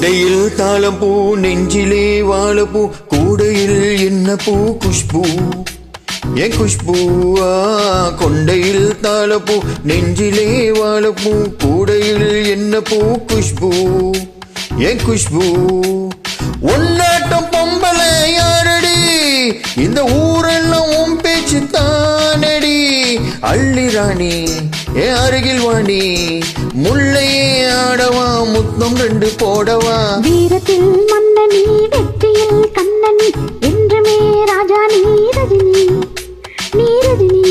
கொண்டையில் தாளம்பூ நெஞ்சிலே வாழப்பூ கூடையில் என்ன பூ குஷ்பூ ஏன் குஷ்பூ கொண்டையில் தாளப்பூ நெஞ்சிலே வாழப்பூ கூடையில் என்ன பூ குஷ்பூ ஏன் குஷ்பூ ஒன்னாட்டம் பொம்பளை யாரடி இந்த ஊரெல்லாம் உன் பேச்சு தானடி அள்ளி ராணி ஏன் அருகில் வாணி முல்லையே ஆடவா முத்தம் 2 போடவா வீரத்தில் மன்னனி வெற்றியில் கண்ணனி என்றுமே ராஜா நீ ரஜினி நீ ரஜினி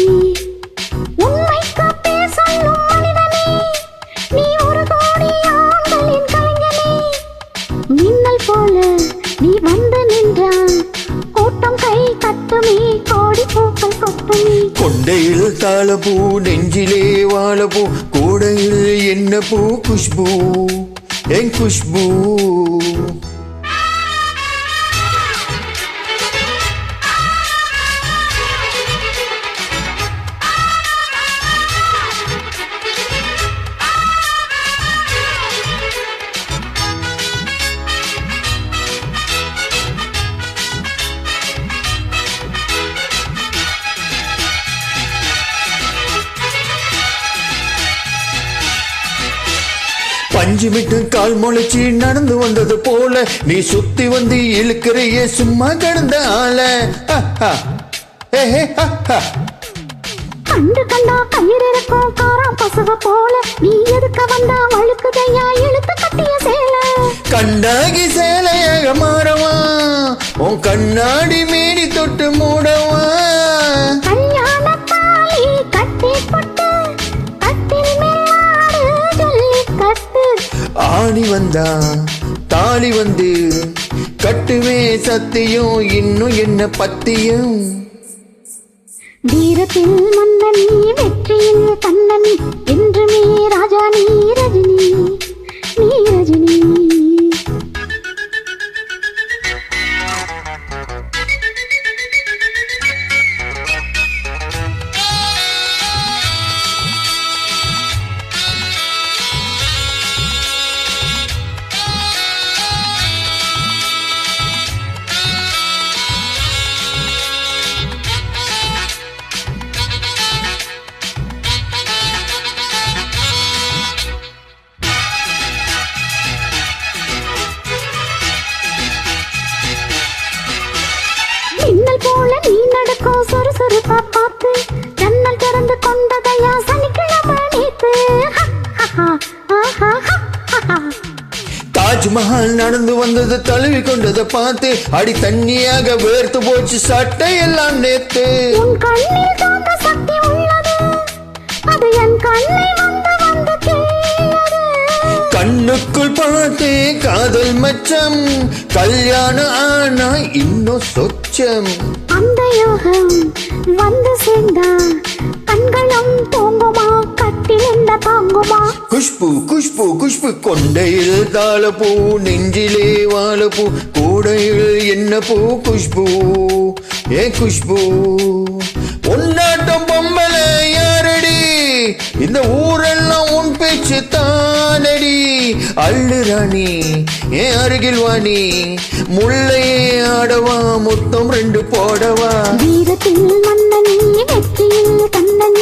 உண்மைக்கு பேர் சொல்லும் மனிதனே நீ ஒரு கோடி ஆண்களின் கலைஞனே மின்னல் போல நீ வந்து நின்றான் கூட்டம் கை தட்டுமே கோடி பூக்கள் கொட்டுமே கொண்டையில் தாளப்பூ நெஞ்சிலே வாழப்பூ கூடையில் என்ன பூ குஷ்பூ ஏன் குஷ்பூ பஞ்சு விட்டு கால் முளைச்சி நடந்து வந்தது போல நீ சுத்தி வந்து இழுக்கிறையே சும்மா கிடந்த ஆள கண்டு கண்டா கயிறு இருக்கும் காராம் பசுவ போல நீ எதுக்க வந்தா வழுக்குதையா இழுத்து கட்டிய சேலை கண்டாகி சேலையாக மாறவா உன் கண்ணாடி மீறி தொட்டு மூடவா கல்யாண தாலி கட்டி போட்டு கட்டில் மேலாடு சொல்லி கட்டு ஆடி வந்தா தாலி வந்து கட்டுவே சத்தியம் இன்னும் என்ன பத்தியம் வீரத்தில் மன்னனி வெற்றியில் கண்ணனி என்றுமே ராஜா நீ ரஜினி நீ ரஜினி மின்னல் போல நீ நடக்கும் சுறுசுறுப்பா பார்த்து ஜன்னல் திறந்து கொண்டதையா சனிக்கிழமை நேத்து தாஜ்மஹால் நடந்து வந்தது தழுவி கொண்டதை பார்த்து அடி தண்ணியாக வேர்த்து போச்சு சட்டை எல்லாம் நேத்து உன் கண்ணில் தோன்ற சக்தி உள்ளது அது என் கண்ணை வந்து வந்து கேளது கண்ணுக்குள் பார்த்தே காதல் மச்சம் கல்யாணம் ஆனா இன்னும் சொச்சம் அந்த யோகம் வந்து சேர்ந்தா கண்களும் தூங்குமா கட்டில் என்ன தாங்குமா குஷ்பு குஷ்பு குஷ்பு கொண்டையில் தாளப்பூ நெஞ்சிலே வாழப்பூ கூடையில் என்ன பூ குஷ்பு ஏன் குஷ்பு உன்னாட்டம் பொம்பளை யாரடி இந்த ஊரெல்லாம் உன் பேச்சு தானடி அள்ளு ராணி ஏன் அருகில் வாணி முல்லையே ஆடவா முத்தம் 2 போடவா வீரத்தில் மன்னனி வெற்றியில் கண்ணனி